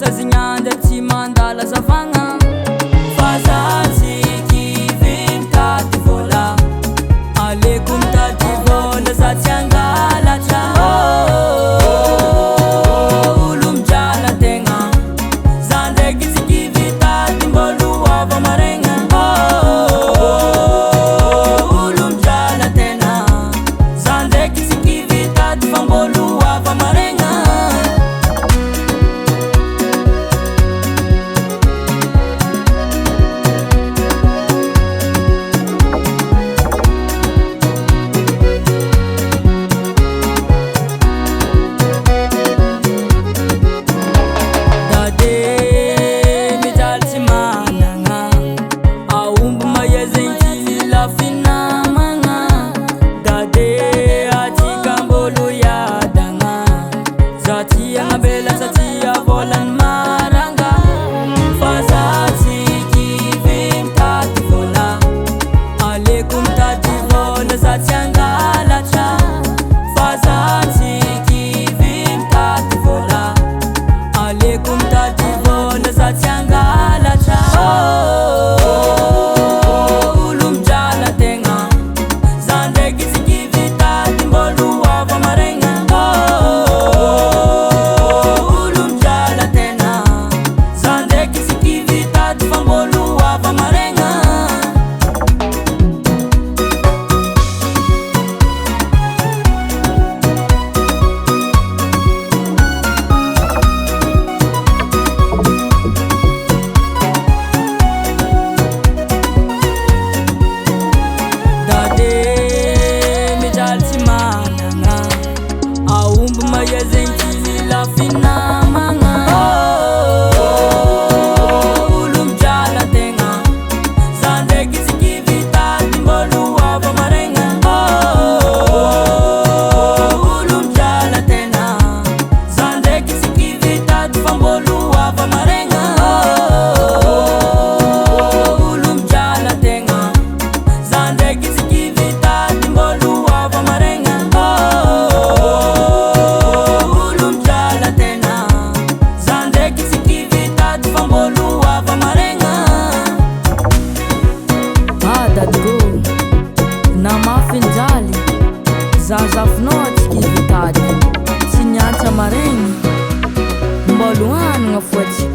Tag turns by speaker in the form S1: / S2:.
S1: sazignande tsy mandala zavagna fa zazy kivimtady vola aleko mitady vola za tsy angalatra olo midrala tegna za ndraiky tsy kivitady mbolo ava maregna olo midrala tegna za ndraiky tsy kivitady fa mbolo ava maregna Namafinjali zazafinao tsy kivitady tsy niantra maregny mbolo hanigna fotsy